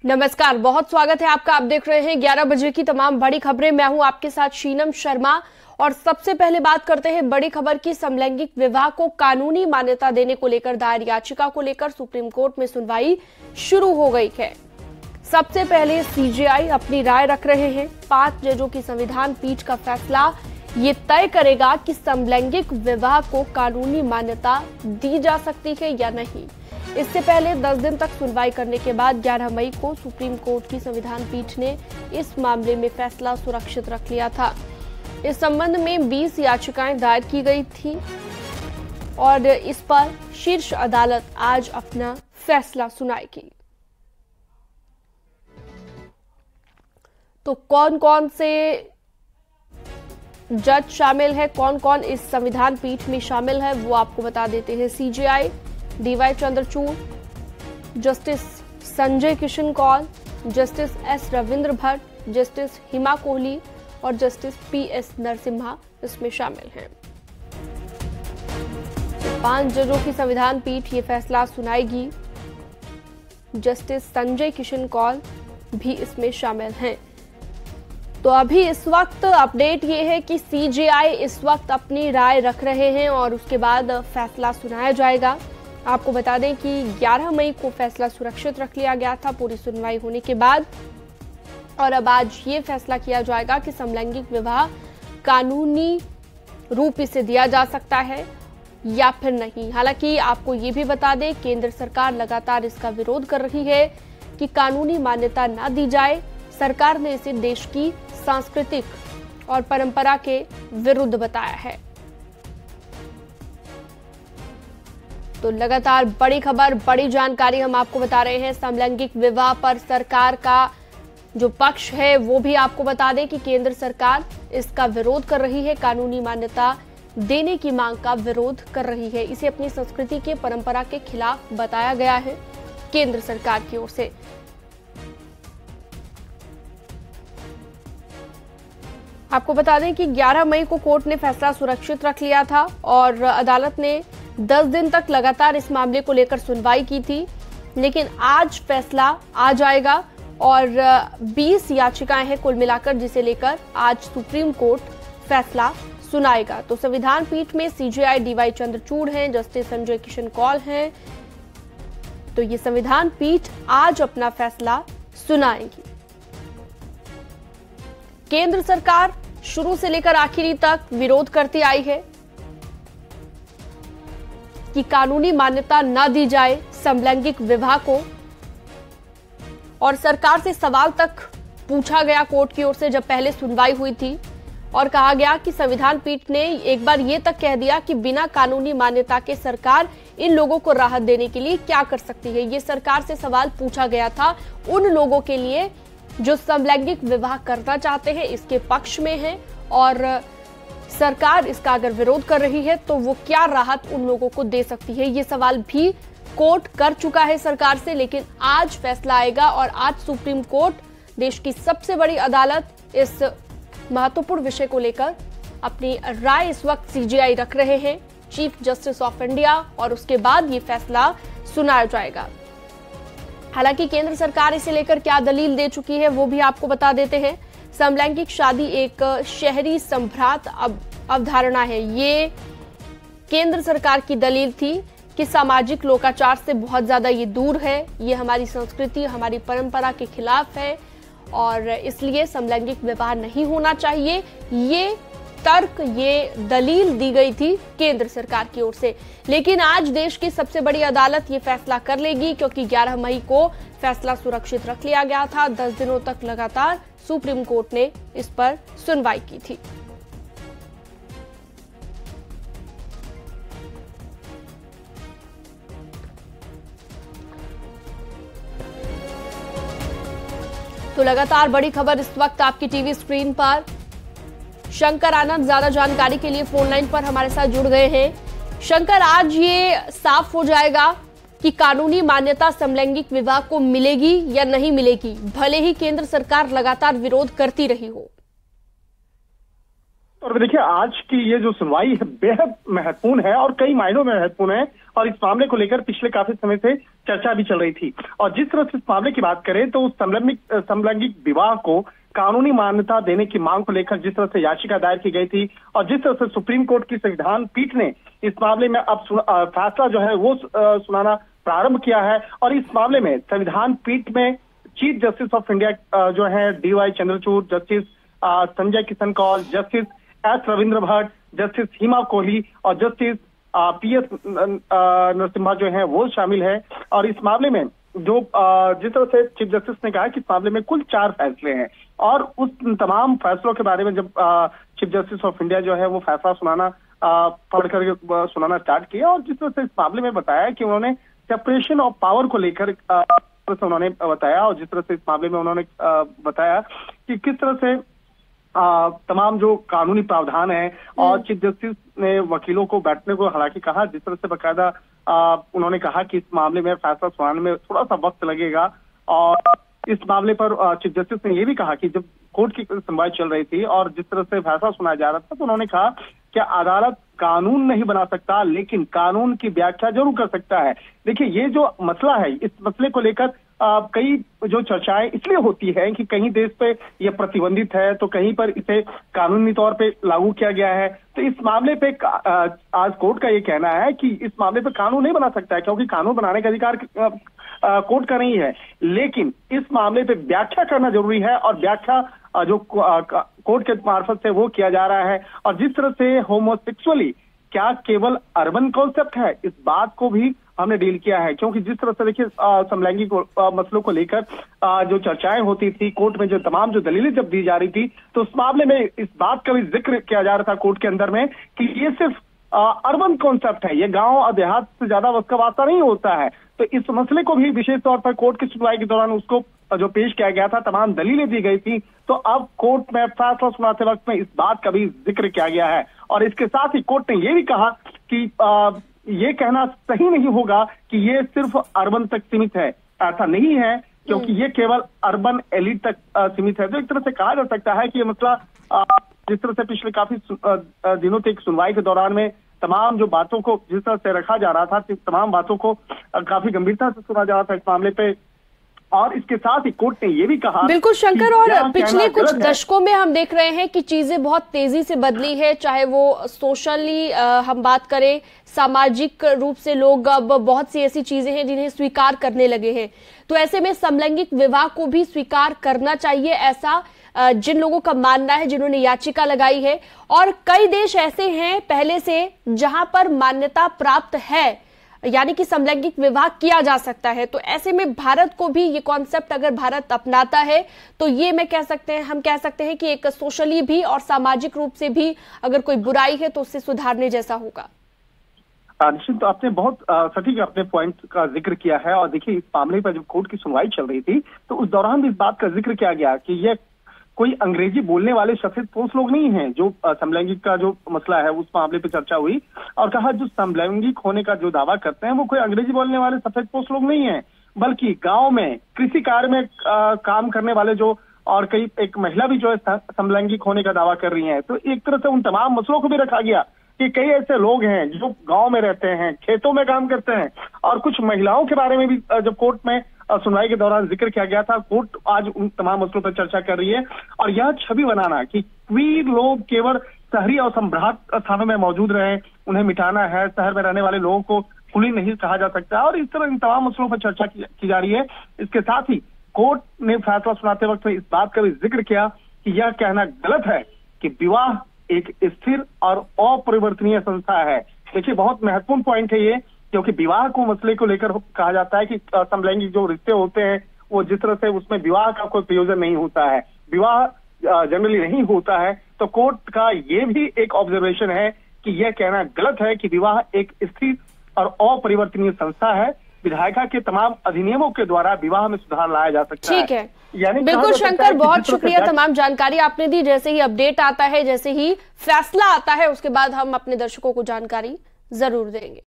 नमस्कार, बहुत स्वागत है आपका। आप देख रहे हैं 11 बजे की तमाम बड़ी खबरें। मैं हूं आपके साथ शीनम शर्मा और सबसे पहले बात करते हैं बड़ी खबर की। समलैंगिक विवाह को कानूनी मान्यता देने को लेकर दायर याचिका को लेकर सुप्रीम कोर्ट में सुनवाई शुरू हो गई है। सबसे पहले सीजेआई अपनी राय रख रहे हैं। 5 जजों की संविधान पीठ का फैसला ये तय करेगा कि समलैंगिक विवाह को कानूनी मान्यता दी जा सकती है या नहीं। इससे पहले 10 दिन तक सुनवाई करने के बाद 11 मई को सुप्रीम कोर्ट की संविधान पीठ ने इस मामले में फैसला सुरक्षित रख लिया था। इस संबंध में 20 याचिकाएं दायर की गई थी और इस पर शीर्ष अदालत आज अपना फैसला सुनाएगी। तो कौन कौन से जज शामिल है, कौन कौन इस संविधान पीठ में शामिल है, वो आपको बता देते हैं। CJI DY Chandrachud, justice Sanjay Kishan Kaul, justice S Ravindra Bhat, justice Hima Kohli और जस्टिस पीएस नरसिम्हा इसमें शामिल हैं। 5 जजों की संविधान पीठ ये फैसला सुनाएगी। जस्टिस संजय किशन कौल भी इसमें शामिल हैं। तो अभी इस वक्त अपडेट ये है कि सीजेआई इस वक्त अपनी राय रख रहे हैं और उसके बाद फैसला सुनाया जाएगा। आपको बता दें कि 11 मई को फैसला सुरक्षित रख लिया गया था पूरी सुनवाई होने के बाद, और अब आज ये फैसला किया जाएगा कि समलैंगिक विवाह कानूनी रूप इसे दिया जा सकता है या फिर नहीं। हालांकि आपको ये भी बता दें, केंद्र सरकार लगातार इसका विरोध कर रही है कि कानूनी मान्यता ना दी जाए। सरकार ने इसे देश की सांस्कृतिक और परंपरा के विरुद्ध बताया है। तो लगातार बड़ी खबर, बड़ी जानकारी हम आपको बता रहे हैं। समलैंगिक विवाह पर सरकार का जो पक्ष है वो भी आपको बता दें कि केंद्र सरकार इसका विरोध कर रही है, कानूनी मान्यता देने की मांग का विरोध कर रही है। इसे अपनी संस्कृति के परंपरा के खिलाफ बताया गया है केंद्र सरकार की ओर से। आपको बता दें कि 11 मई को कोर्ट ने फैसला सुरक्षित रख लिया था और अदालत ने 10 दिन तक लगातार इस मामले को लेकर सुनवाई की थी, लेकिन आज फैसला आ जाएगा और 20 याचिकाएं हैं कुल मिलाकर, जिसे लेकर आज सुप्रीम कोर्ट फैसला सुनाएगा। तो संविधान पीठ में सीजेआई डीवाई चंद्रचूड़ हैं, जस्टिस संजय किशन कौल हैं। तो ये संविधान पीठ आज अपना फैसला सुनाएगी। केंद्र सरकार शुरू से लेकर आखिरी तक विरोध करती आई है कि कानूनी मान्यता न दी जाए समलैंगिक विवाह को, और सरकार से सवाल तक पूछा गया कोर्ट की ओर से जब पहले सुनवाई हुई थी, और कहा गया कि संविधान पीठ ने एक बार ये तक कह दिया कि बिना कानूनी मान्यता के सरकार इन लोगों को राहत देने के लिए क्या कर सकती है। ये सरकार से सवाल पूछा गया था उन लोगों के लिए जो समलैंगिक विवाह करना चाहते हैं, इसके पक्ष में है, और सरकार इसका अगर विरोध कर रही है तो वो क्या राहत उन लोगों को दे सकती है। ये सवाल भी कोर्ट कर चुका है सरकार से, लेकिन आज फैसला आएगा और आज सुप्रीम कोर्ट, देश की सबसे बड़ी अदालत, इस महत्वपूर्ण विषय को लेकर अपनी राय इस वक्त सीजेआई रख रहे हैं, चीफ जस्टिस ऑफ इंडिया, और उसके बाद ये फैसला सुनाया जाएगा। हालांकि केंद्र सरकार इसे लेकर क्या दलील दे चुकी है वो भी आपको बता देते हैं। समलैंगिक शादी एक शहरी संभ्रात अवधारणा है। ये केंद्र सरकार की दलील थी कि सामाजिक लोकाचार से बहुत ज्यादा ये दूर है, ये हमारी संस्कृति, हमारी परंपरा के खिलाफ है और इसलिए समलैंगिक विवाह नहीं होना चाहिए। ये तर्क, ये दलील दी गई थी केंद्र सरकार की ओर से। लेकिन आज देश की सबसे बड़ी अदालत ये फैसला कर लेगी, क्योंकि 11 मई को फैसला सुरक्षित रख लिया गया था। 10 दिनों तक लगातार सुप्रीम कोर्ट ने इस पर सुनवाई की थी। तो लगातार बड़ी खबर इस वक्त आपकी टीवी स्क्रीन पर। शंकर आनंद ज्यादा जानकारी के लिए फोन लाइन पर हमारे साथ जुड़ गए हैं। शंकर, आज ये साफ हो जाएगा कि कानूनी मान्यता समलैंगिक विवाह को मिलेगी या नहीं मिलेगी, भले ही केंद्र सरकार लगातार विरोध करती रही हो। और देखिए, आज की ये जो सुनवाई है बेहद महत्वपूर्ण है और कई मायनों में महत्वपूर्ण है। और इस मामले को लेकर पिछले काफी समय से चर्चा भी चल रही थी। और जिस तरह से इस मामले की बात करें तो समलैंगिक विवाह को कानूनी मान्यता देने की मांग को लेकर जिस तरह से याचिका दायर की गई थी और जिस तरह से सुप्रीम कोर्ट की संविधान पीठ ने इस मामले में अब फैसला जो है वो सुनाना प्रारंभ किया है। और इस मामले में संविधान पीठ में चीफ जस्टिस ऑफ इंडिया जो है DY Chandrachud, justice Sanjay Kishan Kaul, justice S Ravindra Bhat, justice Hima Kohli और जस्टिस PS नरसिम्हा जो है वो शामिल है। और इस मामले में जो जिस तरह से चीफ जस्टिस ने कहा कि इस मामले में कुल 4 फैसले हैं और उस तमाम फैसलों के बारे में जब चीफ जस्टिस ऑफ इंडिया जो है वो फैसला पढ़ कर सुनाना स्टार्ट किया और जिस तरह से इस मामले में बताया कि उन्होंने सेपरेशन ऑफ पावर को लेकर उन्होंने बताया और जिस तरह से इस मामले में उन्होंने बताया कि किस तरह से तमाम जो कानूनी प्रावधान है और चीफ जस्टिस ने वकीलों को बैठने को हालांकि कहा, जिस तरह से बकायदा उन्होंने कहा कि इस मामले में फैसला सुनाने में थोड़ा सा वक्त लगेगा। और इस मामले पर चीफ जस्टिस ने यह भी कहा कि जब कोर्ट की सुनवाई चल रही थी और जिस तरह से फैसला सुनाया जा रहा था तो उन्होंने कहा कि अदालत कानून नहीं बना सकता लेकिन कानून की व्याख्या जरूर कर सकता है। देखिए, ये जो मसला है, इस मसले को लेकर कई जो चर्चाएं इसलिए होती है कि कहीं देश पे यह प्रतिबंधित है तो कहीं पर इसे कानूनी तौर पे लागू किया गया है। तो इस मामले पे आज कोर्ट का ये कहना है कि इस मामले पे कानून नहीं बना सकता है क्योंकि कानून बनाने का अधिकार कोर्ट का नहीं है, लेकिन इस मामले पे व्याख्या करना जरूरी है और व्याख्या जो कोर्ट के मार्फत से वो किया जा रहा है। और जिस तरह से होमोसेक्सुअली क्या केवल अर्बन कॉन्सेप्ट है, इस बात को भी हमने डील किया है क्योंकि जिस तरह से देखिए समलैंगिक मसलों को लेकर जो चर्चाएं होती थी कोर्ट में, जो तमाम जो दलीलें जब दी जा रही थी तो उस मामले में इस बात का भी जिक्र किया जा रहा था कोर्ट के अंदर में कि ये सिर्फ अर्बन कॉन्सेप्ट है, ये गांव और देहात से ज्यादा उसका वास्ता नहीं होता है। तो इस मसले को भी विशेष तौर पर कोर्ट की सुनवाई के दौरान उसको जो पेश किया गया था, तमाम दलीलें दी गई थी, तो अब कोर्ट में फैसला सुनाते वक्त में इस बात का भी जिक्र किया गया है। और इसके साथ ही कोर्ट ने यह भी कहा कि ये कहना सही नहीं होगा कि ये सिर्फ अर्बन तक सीमित है, ऐसा नहीं है क्योंकि ये केवल अर्बन एलिट तक सीमित है। तो एक तरह से कहा जा सकता है कि ये मसला जिस तरह से पिछले काफी दिनों तक सुनवाई के दौरान में तमाम जो बातों को जिस तरह से रखा जा रहा था, तमाम बातों को काफी गंभीरता से सुना जा रहा था इस मामले पे। और इसके साथ ही कोर्ट ने ये भी कहा, बिल्कुल शंकर, और पिछले कुछ दशकों में हम देख रहे हैं कि चीजें बहुत तेजी से बदली है, चाहे वो सोशली हम बात करें, सामाजिक रूप से लोग अब बहुत सी ऐसी चीजें हैं जिन्हें स्वीकार करने लगे हैं। तो ऐसे में समलैंगिक विवाह को भी स्वीकार करना चाहिए, ऐसा जिन लोगों का मानना है, जिन्होंने याचिका लगाई है। और कई देश ऐसे हैं पहले से जहां पर मान्यता प्राप्त है, यानी कि समलैंगिक विवाह किया जा सकता है। तो ऐसे में भारत को भी ये कॉन्सेप्ट अगर भारत अपनाता है तो ये हम कह सकते हैं कि एक सोशली भी और सामाजिक रूप से भी अगर कोई बुराई है तो उससे सुधारने जैसा होगा। निश्चित, आपने बहुत सटीक अपने पॉइंट का जिक्र किया है। और देखिए, इस मामले पर जब कोर्ट की सुनवाई चल रही थी तो उस दौरान भी इस बात का जिक्र किया गया कि यह कोई अंग्रेजी बोलने वाले सफेद पोष लोग नहीं हैं जो समलैंगिक का जो मसला है उस मामले पे चर्चा हुई। और कहा जो समलैंगिक होने का जो दावा करते हैं वो कोई अंग्रेजी बोलने वाले सफेद पोष लोग नहीं हैं, बल्कि गांव में कृषि कार्य में काम करने वाले जो और कई एक महिला भी जो है समलैंगिक होने का दावा कर रही है। तो एक तरह से उन तमाम मसलों को भी रखा गया कि कई ऐसे लोग हैं जो गांव में रहते हैं, खेतों में काम करते हैं। और कुछ महिलाओं के बारे में भी जब कोर्ट में सुनवाई के दौरान जिक्र किया गया था, कोर्ट आज उन तमाम मसलों पर चर्चा कर रही है। और यह छवि बनाना कि क्वीर लोग केवल शहरी और संभ्रांत स्थानों में मौजूद रहे, उन्हें मिटाना है, शहर में रहने वाले लोगों को खुली नहीं कहा जा सकता। और इस तरह इन तमाम मसलों पर चर्चा की जा रही है। इसके साथ ही कोर्ट ने फैसला सुनाते वक्त इस बात का भी जिक्र किया कि यह कहना गलत है कि विवाह एक स्थिर और अपरिवर्तनीय संस्था है। देखिए, बहुत महत्वपूर्ण पॉइंट है ये, क्योंकि विवाह को मसले को लेकर कहा जाता है कि समलैंगिक जो रिश्ते होते हैं वो जिस तरह से उसमें विवाह का कोई प्रयोजन नहीं होता है, विवाह जनरली नहीं होता है। तो कोर्ट का ये भी एक ऑब्जर्वेशन है कि यह कहना गलत है कि विवाह एक स्थिर और अपरिवर्तनीय संस्था है। विधायिका के तमाम अधिनियमों के द्वारा विवाह में सुधार लाया जा सकता है। ठीक है, बिल्कुल शंकर, बहुत शुक्रिया, तमाम जानकारी आपने दी। जैसे ही अपडेट आता है, जैसे ही फैसला आता है, उसके बाद हम अपने दर्शकों को जानकारी जरूर देंगे।